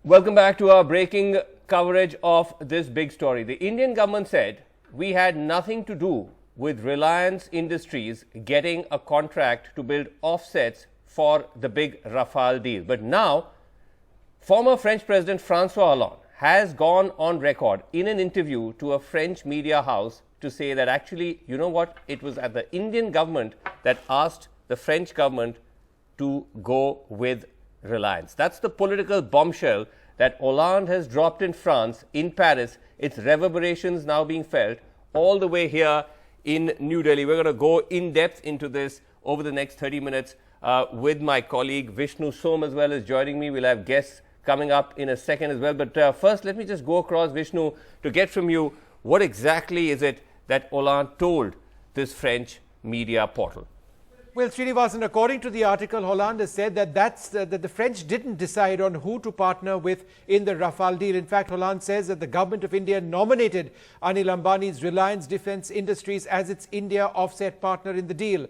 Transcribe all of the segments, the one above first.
Welcome back to our breaking coverage of this big story. The Indian government said we had nothing to do with Reliance Industries getting a contract to build offsets for the big Rafale deal. But now, former French President François Hollande has gone on record in an interview to a French media house to say that actually, you know what, it was at the Indian government that asked the French government to go with Reliance. That's the political bombshell that Hollande has dropped in France, in Paris. Its reverberations now being felt all the way here in New Delhi. We're going to go in depth into this over the next 30 minutes with my colleague Vishnu Som as well as joining me. We'll have guests coming up in a second as well. But first, let me just go across, Vishnu, to get from you what exactly is it that Hollande told this French media portal. Well, Srinivasan, according to the article, Hollande has said that that the French didn't decide on who to partner with in the Rafale deal. In fact, Hollande says that the government of India nominated Anil Ambani's Reliance Defence Industries as its India offset partner in the deal.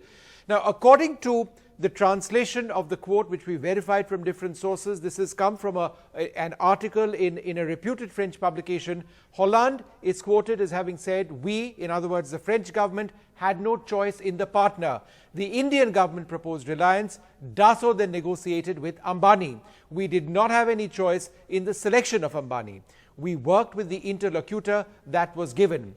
Now, according to the translation of the quote, which we verified from different sources, this has come from an article in a reputed French publication. Hollande is quoted as having said, we, in other words, the French government, had no choice in the partner. The Indian government proposed Reliance. Dassault then negotiated with Ambani. We did not have any choice in the selection of Ambani. We worked with the interlocutor that was given.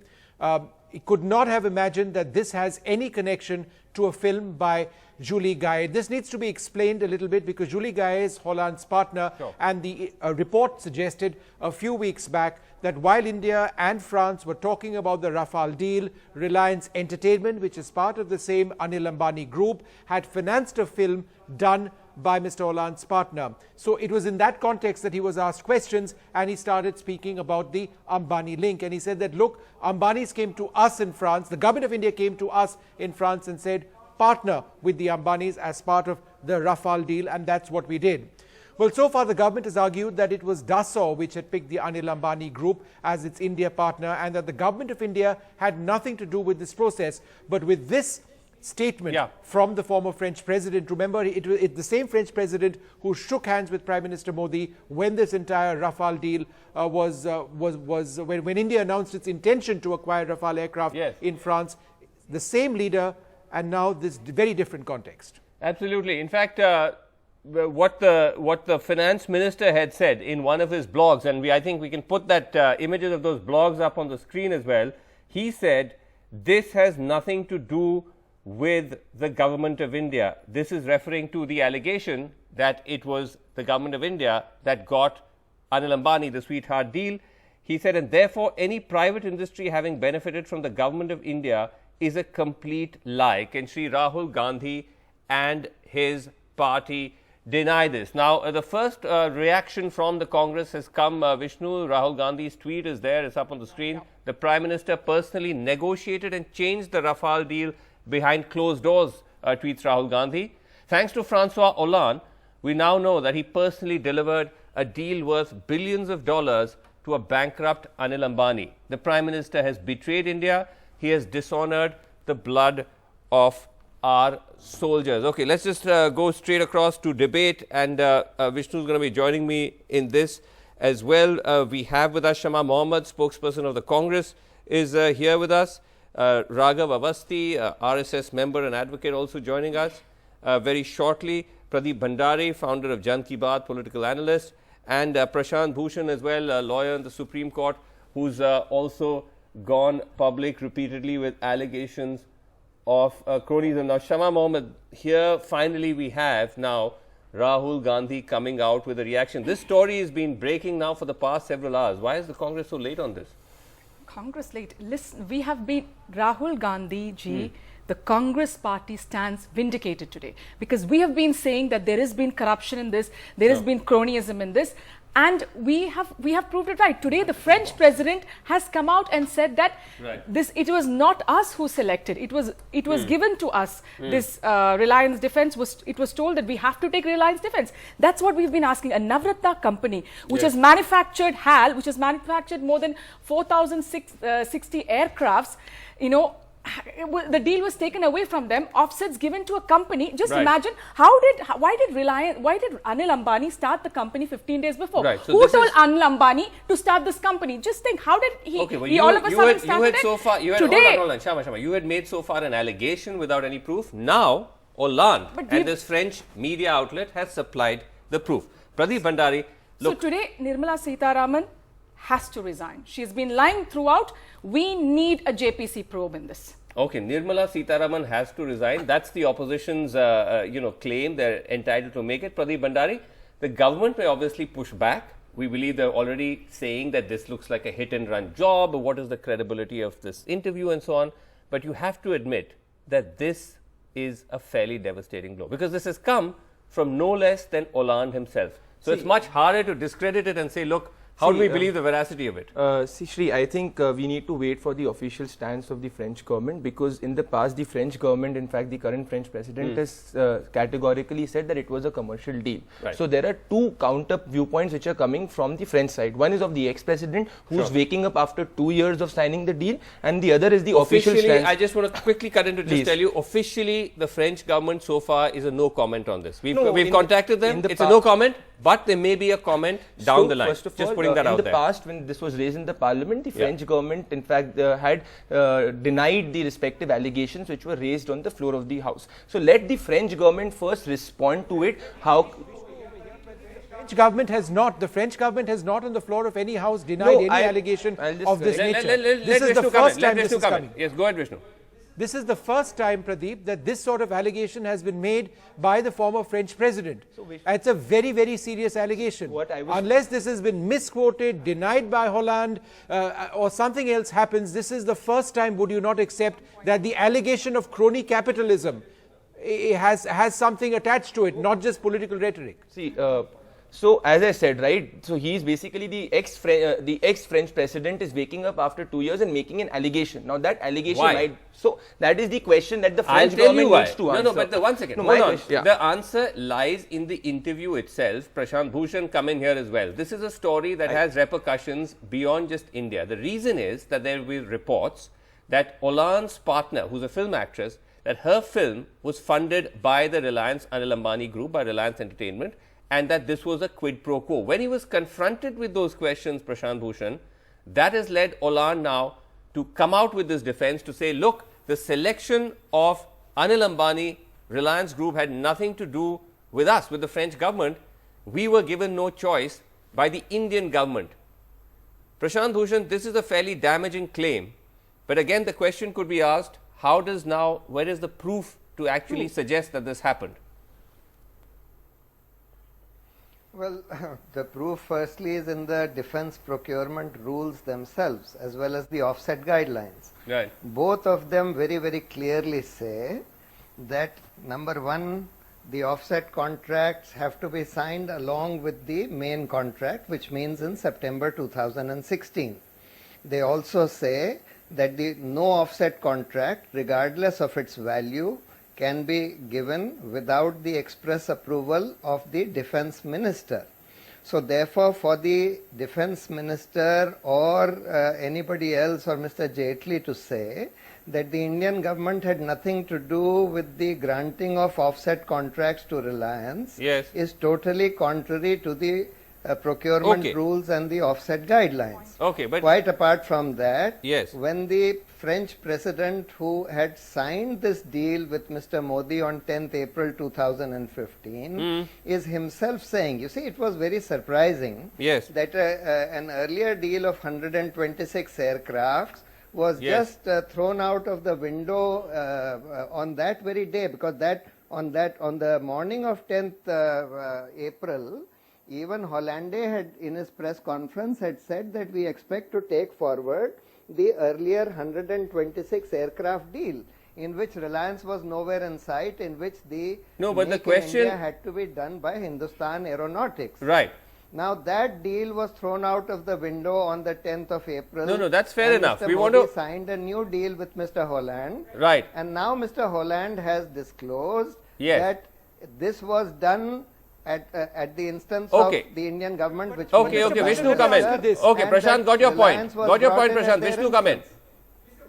He could not have imagined that this has any connection to a film by Julie Gaye. This needs to be explained a little bit because Julie Gaye is Hollande's partner. Sure. And the report suggested a few weeks back that while India and France were talking about the Rafale deal, Reliance Entertainment, which is part of the same Anil Ambani group, had financed a film done by Mr. Hollande's partner. So it was in that context that he was asked questions and he started speaking about the Ambani link. And he said that, look, Ambani's came to us in France, the government of India came to us in France and said, partner with the Ambanis as part of the Rafale deal, and that's what we did. Well, so far the government has argued that it was Dassault which had picked the Anil Ambani group as its India partner and that the government of India had nothing to do with this process. But with this statement from the former French president, remember it's the same French president who shook hands with Prime Minister Modi when this entire Rafale deal when India announced its intention to acquire Rafale aircraft in France, the same leader, and now this very different context. Absolutely. In fact, what the finance minister had said in one of his blogs, and I think we can put that images of those blogs up on the screen as well. He said, this has nothing to do with the government of India. This is referring to the allegation that it was the government of India that got Anil Ambani the sweetheart deal. He said, and therefore any private industry having benefited from the government of India is a complete lie. Can Shri Rahul Gandhi and his party deny this? Now, the first reaction from the Congress has come, Vishnu. Rahul Gandhi's tweet is there, it's up on the screen. The Prime Minister personally negotiated and changed the Rafale deal behind closed doors, tweets Rahul Gandhi. Thanks to François Hollande, we now know that he personally delivered a deal worth billions of dollars to a bankrupt Anil Ambani. The Prime Minister has betrayed India. He has dishonored the blood of our soldiers. Okay, let's just go straight across to debate, and Vishnu is going to be joining me in this as well. We have with us Shama Mohammed, spokesperson of the Congress, is here with us. Raghav Avasthi, RSS member and advocate, also joining us very shortly. Pradeep Bhandari, founder of Jan Ki Baat, political analyst, and Prashant Bhushan as well, a lawyer in the Supreme Court, who's also gone public repeatedly with allegations of cronyism. Now, Shama Mohammed, here finally we have now Rahul Gandhi coming out with a reaction. This story has been breaking now for the past several hours. Why is the Congress so late on this? Congress late? Listen, we have been, Rahul Gandhi ji, the Congress party stands vindicated today because we have been saying that there has been corruption in this, there has been cronyism in this, and we have proved it right. Today, the French president has come out and said that it was not us who selected. It was given to us. This Reliance Defence it was told that we have to take Reliance Defence. That's what we've been asking. A Navratna company which has manufactured HAL, which has manufactured more than 4,060 aircrafts, you know, the deal was taken away from them, offsets given to a company. Just Right. imagine why did Anil Ambani start the company 15 days before? Right, so Who this told is- Anil Ambani to start this company? Just think, how did he, Okay, well, he all of a sudden started today? Hold on, Shama, you had made so far an allegation without any proof. Now, Hollande But and this French media outlet has supplied the proof. Pradeep Bhandari, look. So today, Nirmala Sitharaman has to resign. She's been lying throughout. We need a JPC probe in this. Okay, Nirmala Sitharaman has to resign. That's the opposition's, claim. They're entitled to make it. Pradeep Bhandari, the government may obviously push back. We believe they're already saying that this looks like a hit-and-run job. What is the credibility of this interview and so on? But you have to admit that this is a fairly devastating blow because this has come from no less than Hollande himself. So it's much harder to discredit it and say, look, how do we believe the veracity of it? See, Shri, I think we need to wait for the official stance of the French government because in the past, the French government, in fact, the current French president has categorically said that it was a commercial deal. Right. So there are two counter viewpoints which are coming from the French side. One is of the ex-president who's waking up after 2 years of signing the deal, and the other is the official Officially, stance. I just want to quickly cut into just tell you, officially, the French government so far is a no comment on this. We've contacted them. It's a no comment, but there may be a comment down the line. First of Just all, putting that out in the there. past, when this was raised in the parliament, the French government, in fact, had denied the respective allegations which were raised on the floor of the House. So let the French government first respond to it. The French government has not on the floor of any house denied any allegation of this nature. This is the first time this is coming. Yes, go ahead, Vishnu. This is the first time, Pradeep, that this sort of allegation has been made by the former French president. It's a very, very serious allegation. Unless this has been misquoted, denied by Hollande, or something else happens, this is the first time, would you not accept, that the allegation of crony capitalism has something attached to it, not just political rhetoric? See, so as I said, right, so he's basically the ex-French president is waking up after 2 years and making an allegation. Now that allegation so that is the question that the French government needs to answer. No, but one second. Hold on. The answer lies in the interview itself. Prashant Bhushan come in here as well. This is a story that has repercussions beyond just India. The reason is that there will be reports that Hollande's partner, who's a film actress, that her film was funded by the Reliance Anil Ambani group, by Reliance Entertainment, and that this was a quid pro quo. When he was confronted with those questions, Prashant Bhushan, that has led Hollande now to come out with this defense to say, look, the selection of Anil Ambani, Reliance Group had nothing to do with us, with the French government. We were given no choice by the Indian government. Prashant Bhushan, this is a fairly damaging claim. But again, the question could be asked, where is the proof to actually suggest that this happened? Well, the proof firstly is in the defense procurement rules themselves as well as the offset guidelines. Right. Both of them very, very clearly say that number one, the offset contracts have to be signed along with the main contract, which means in September 2016. They also say that the no offset contract, regardless of its value, can be given without the express approval of the defense minister. So therefore, for the defense minister or anybody else or Mr. Jaitley to say that the Indian government had nothing to do with the granting of offset contracts to Reliance is totally contrary to the procurement rules and the offset guidelines. Okay, but quite apart from that, yes, when the French president who had signed this deal with Mr. Modi on 10th April 2015 is himself saying, you see, it was very surprising that an earlier deal of 126 aircrafts was just thrown out of the window on that very day, because on the morning of 10th April, even Hollande had in his press conference had said that we expect to take forward the earlier 126 aircraft deal, in which Reliance was nowhere in sight, in which the the question in India had to be done by Hindustan Aeronautics. Right. Now that deal was thrown out of the window on the 10th of April. No, that's fair enough. Mr. Modi signed a new deal with Mr. Hollande. Right. And now Mr. Hollande has disclosed that this was done at the instance of the Indian government, which Vishnu, come in. Okay, Prashant, got your point. Prashant. Vishnu, come in.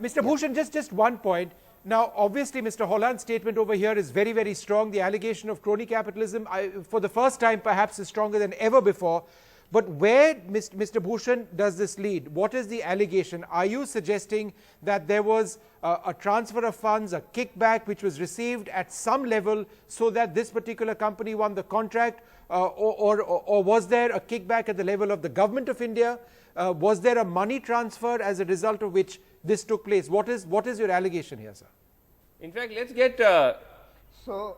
Mr. Bhushan, just one point. Now, obviously, Mr. Holland's statement over here is very, very strong. The allegation of crony capitalism, for the first time, perhaps is stronger than ever before. But where, Mr. Bhushan, does this lead? What is the allegation? Are you suggesting that there was a transfer of funds, a kickback, which was received at some level so that this particular company won the contract? Or was there a kickback at the level of the government of India? Was there a money transfer as a result of which this took place? What is your allegation here, sir? In fact, let's get... So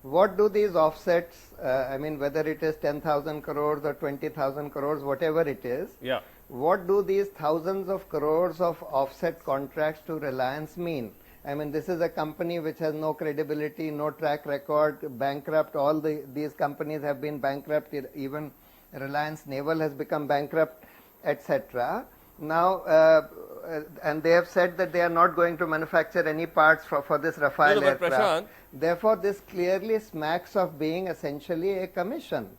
what do these offsets, I mean, whether it is 10,000 crores or 20,000 crores, whatever it is, yeah. What do these thousands of crores of offset contracts to Reliance mean? I mean, this is a company which has no credibility, no track record, bankrupt. All these companies have been bankrupt. Even Reliance Naval has become bankrupt, etc. Now, and they have said that they are not going to manufacture any parts for this Rafale aircraft. Prashant, Therefore, this clearly smacks of being essentially a commission.